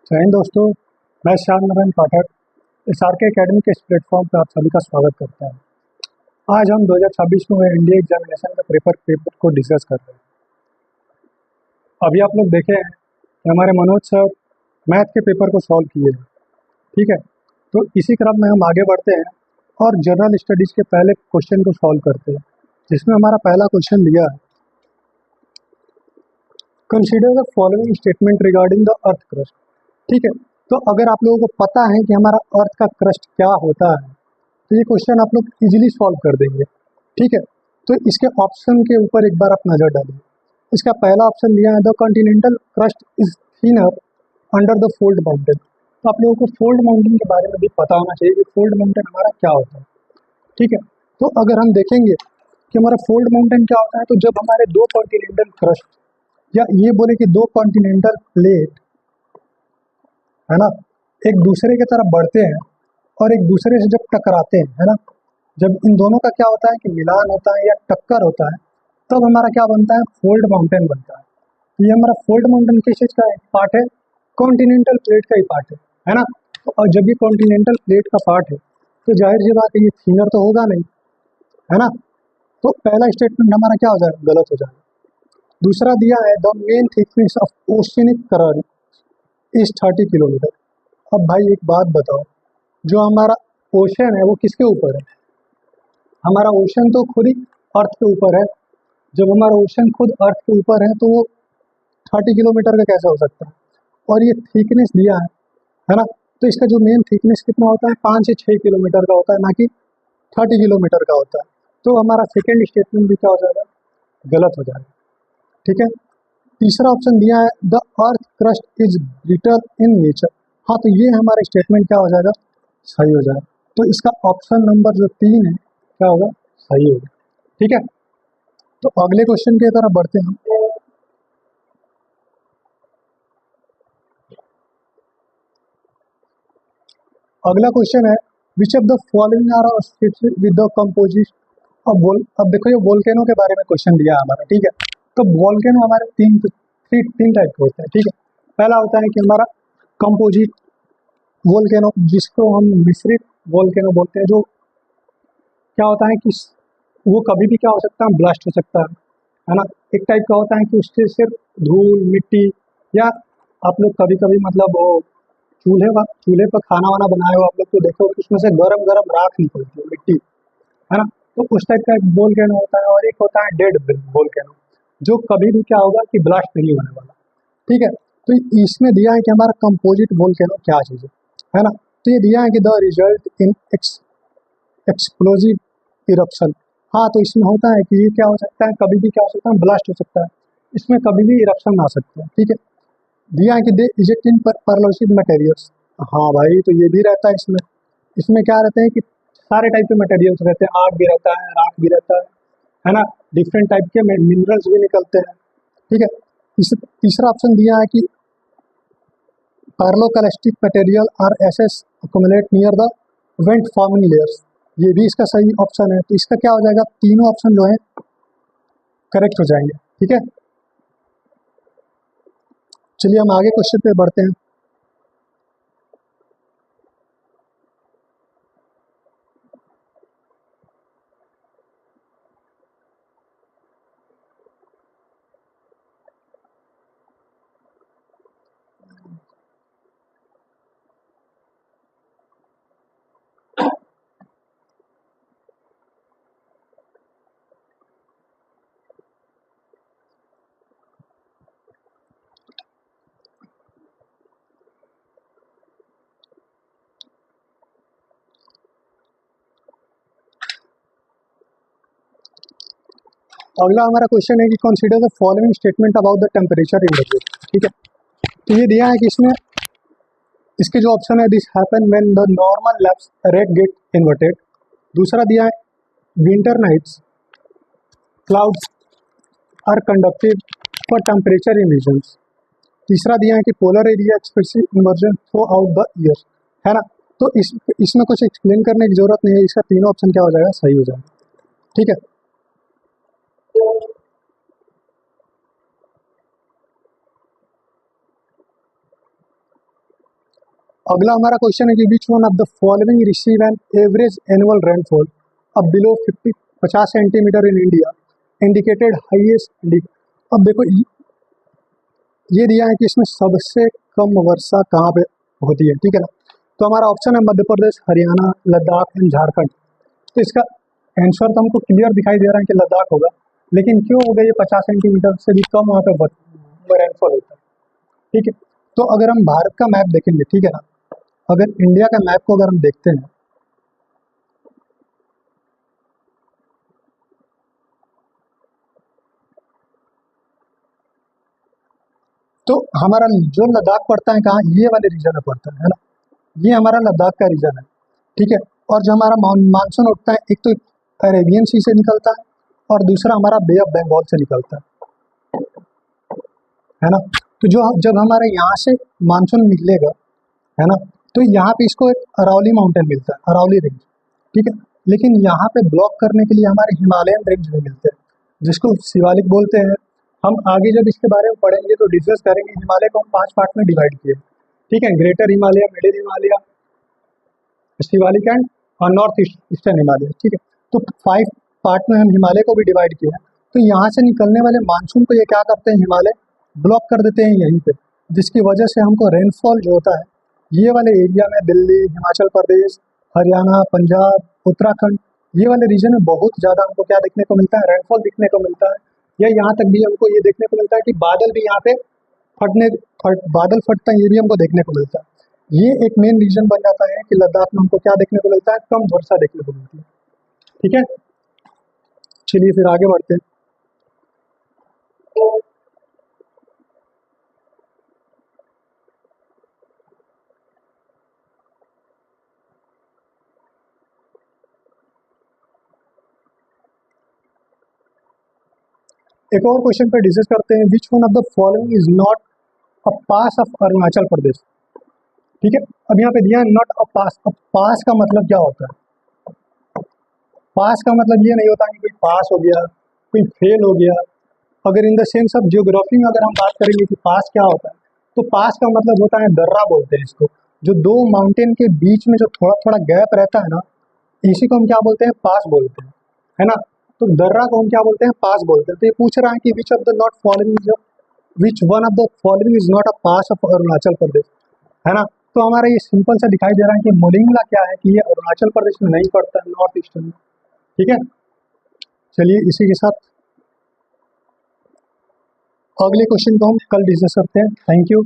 जय हिंद दोस्तों। मैं श्याम नारायण पाठक एस आर के अकेडमी के इस प्लेटफॉर्म पर आप सभी का स्वागत करता हूँ। आज हम 2026 में हुए इंडिया एग्जामिनेशन का पेपर को डिस्कस कर रहे हैं। अभी आप लोग देखे हैं कि हमारे मनोज सर मैथ के पेपर को सॉल्व किए हैं। ठीक है, तो इसी क्रम में हम आगे बढ़ते हैं और जनरल स्टडीज़ के पहले क्वेश्चन को सॉल्व करते हैं, जिसमें हमारा पहला क्वेश्चन दिया है, consider the following statement regarding the earth crust. ठीक है, तो अगर आप लोगों को पता है कि हमारा अर्थ का क्रस्ट क्या होता है तो ये क्वेश्चन आप लोग इजीली सॉल्व कर देंगे। ठीक है, तो इसके ऑप्शन के ऊपर एक बार आप नज़र डालिए। इसका पहला ऑप्शन दिया है the continental crust is thinner under the fold mountain. तो आप लोगों को फोल्ड माउंटेन के बारे में भी पता होना चाहिए कि फोल्ड माउंटेन हमारा क्या होता है। ठीक है, तो अगर हम देखेंगे कि हमारा फोल्ड माउंटेन क्या होता है, तो जब हमारे दो कॉन्टिनेंटल क्रस्ट या ये बोले कि दो कॉन्टिनेंटल प्लेट है ना, एक दूसरे की तरफ बढ़ते हैं और एक दूसरे से जब टकराते हैं, है ना, जब इन दोनों का क्या होता है कि मिलान होता है या टक्कर होता है, तब हमारा क्या बनता है, फोल्ड माउंटेन बनता है। तो ये हमारा फोल्ड माउंटेन किस चीज़ का पार्ट है, कॉन्टिनेंटल प्लेट का ही पार्ट है ना। तो और जब ये कॉन्टिनेंटल प्लेट का पार्ट है तो जाहिर सी बात है ये थिनर तो होगा नहीं, है ना। तो पहला स्टेटमेंट हमारा क्या हो जाएगा, गलत हो जाएगा। दूसरा दिया है the main thickness of oceanic current is 30 kilometre. अब भाई एक बात बताओ, जो हमारा ओशन है वो किसके ऊपर है, हमारा ओशन तो खुद ही अर्थ के ऊपर है। जब हमारा ओशन खुद अर्थ के ऊपर है तो वो 30 किलोमीटर का कैसे हो सकता है। और ये थिकनेस दिया है ना, तो इसका जो मेन थिकनेस कितना होता है, 5 से 6 किलोमीटर का होता है, ना कि 30 किलोमीटर का होता है। तो हमारा सेकेंड स्टेटमेंट भी क्या हो जाएगा, गलत हो जाएगा। ठीक है, तीसरा ऑप्शन दिया है the earth crust is brittle in nature. हाँ, तो ये हमारा स्टेटमेंट क्या हो जाएगा, सही हो जाएगा। तो इसका ऑप्शन नंबर जो 3 है क्या होगा, सही होगा। ठीक है, तो अगले क्वेश्चन की तरफ बढ़ते हैं हम। अगला क्वेश्चन है which of the following are with the composite. अब देखो ये वोल्केनो के बारे में क्वेश्चन दिया है हमारा। ठीक है, तो वोल्केनो हमारे तीन टाइप के होते हैं। ठीक है, पहला होता है कि हमारा कंपोजिट वोल्केनो, जिसको हम मिश्रित वोल्केनो बोलते हैं। जो क्या होता है कि वो कभी भी क्या हो सकता है, ब्लास्ट हो सकता है ना। एक टाइप का होता है कि उससे सिर्फ धूल मिट्टी, या आप लोग कभी कभी मतलब वो चूल्हे पर खाना वाना बनाए हो आप लोग, तो देखो कि उसमें से गरम गरम राख निकलती है, मिट्टी, है ना। तो उस टाइप का एक वोल्केनो होता है। और एक होता है डेड वोल्केनो, जो कभी भी क्या होगा कि ब्लास्ट नहीं होने वाला। ठीक है, तो इसमें दिया है कि हमारा कंपोजिट वोल्केनो क्या चीज़ है ना। तो ये दिया है कि the result in explosive eruption. हाँ, तो इसमें होता है कि ये क्या हो सकता है, कभी भी क्या हो सकता है, ब्लास्ट हो सकता है, इसमें कभी भी इरप्शन आ सकता है। ठीक है, दिया है कि दे इजेक्ट इन परलोसिव मटेरियल्स। हाँ भाई, तो ये भी रहता है इसमें। इसमें क्या रहते हैं कि सारे टाइप के मटेरियल्स रहते हैं, आग भी रहता है, राख भी रहता है ना, डिफरेंट टाइप के मिनरल्स भी निकलते हैं। ठीक है, तीसरा ऑप्शन दिया है कि pyroclastic material are ashes accumulate near the vent forming layers. ये भी इसका सही ऑप्शन है। तो इसका क्या हो जाएगा, तीनों ऑप्शन जो है करेक्ट हो जाएंगे। ठीक है, चलिए हम आगे क्वेश्चन पे बढ़ते हैं। अगला हमारा क्वेश्चन है कि consider the following statement about the temperature in the group. ठीक है, तो ये दिया है कि इसमें इसके जो ऑप्शन है, this happen when the normal lapse rate get inverted. दूसरा दिया है winter nights clouds are conductive for temperature in regions. तीसरा दिया है कि polar area expressive inversion throughout the year, है ना। तो इसमें कुछ एक्सप्लेन करने की जरूरत नहीं है, इसका तीनों ऑप्शन क्या हो जाएगा, सही हो जाएगा। ठीक है, अगला हमारा क्वेश्चन है कि which one of the following receive an average annual rainfall of below 50 centimetre in India indicated highest. अब देखो ये दिया है कि इसमें सबसे कम वर्षा कहाँ पे होती है, ठीक है ना। तो हमारा ऑप्शन है मध्य प्रदेश, हरियाणा, लद्दाख एंड झारखंड। तो इसका आंसर तो हमको क्लियर दिखाई दे रहा है कि लद्दाख होगा, लेकिन क्यों हो गया ये 50 सेंटीमीटर से भी कम वहाँ पे रेनफॉल होता है, ठीक है। तो अगर हम भारत का मैप देखेंगे, ठीक है ना, अगर इंडिया का मैप को अगर हम देखते हैं तो हमारा जो लद्दाख पड़ता है कहाँ, ये वाले रीजन में पड़ता है ना, ये हमारा लद्दाख का रीजन है, ठीक है। और जो हमारा मानसून उठता है, एक तो अरेबियन सी से निकलता है और दूसरा हमारा बे ऑफ बंगाल से निकलता है ना। तो जो जब हमारे यहाँ से मानसून निकलेगा, है ना, तो यहाँ पे इसको एक अरावली माउंटेन मिलता है, अरावली रेंज, ठीक है। लेकिन यहाँ पे ब्लॉक करने के लिए हमारे हिमालयन रेंज भी मिलते हैं, जिसको शिवालिक बोलते हैं। हम आगे जब इसके बारे में पढ़ेंगे तो डिस्कस करेंगे। हिमालय को हम 5 पार्ट में डिवाइड किए, ठीक है, greater Himalaya, middle Himalaya, Shivalik and north eastern Himalaya, ठीक है। तो 5 पार्ट में हम हिमालय को भी डिवाइड किया है। तो यहाँ से निकलने वाले मानसून को ये क्या करते हैं, हिमालय ब्लॉक कर देते हैं यहीं पे, जिसकी वजह से हमको रेनफॉल जो होता है ये वाले एरिया में, दिल्ली, हिमाचल प्रदेश, हरियाणा, पंजाब, उत्तराखंड, ये वाले रीजन में बहुत ज़्यादा हमको क्या देखने को मिलता है, रेनफॉल दिखने को मिलता है। या यहाँ तक भी हमको ये देखने को मिलता है कि बादल भी यहाँ पे बादल फटता है, ये भी हमको देखने को मिलता है। ये एक मेन रीजन बन जाता है कि लद्दाख में हमको क्या देखने को मिलता है, कम वर्षा देखने को मिलती है, ठीक है। चलिए फिर आगे बढ़ते हैं। एक और क्वेश्चन पे डिस्कस करते हैं, which one of the following is not a pass of Arunachal Pradesh, ठीक है। अब यहाँ पे दिया है नॉट अ पास। अब पास का मतलब क्या होता है, पास का मतलब ये नहीं होता कि कोई पास हो गया, कोई फेल हो गया। अगर in the sense of geography में अगर हम बात करेंगे कि पास क्या होता है, तो पास का मतलब होता है दर्रा बोलते हैं इसको, जो दो माउंटेन के बीच में जो थोड़ा थोड़ा गैप रहता है ना, इसी को हम क्या बोलते हैं, पास बोलते हैं, है ना। तो दर्रा को हम क्या बोलते हैं, पास बोलते हैं। तो ये पूछ रहा है कि which of the not following, which one of the following is not a pass of Arunachal Pradesh, है ना। तो हमारा ये सिंपल सा दिखाई दे रहा है कि मोलिंगला क्या है, कि ये अरुणाचल प्रदेश में नहीं पड़ता है, नॉर्थ ईस्ट में, ठीक है। चलिए इसी के साथ अगले क्वेश्चन को हम कल डिस्कस करते हैं। Thank you.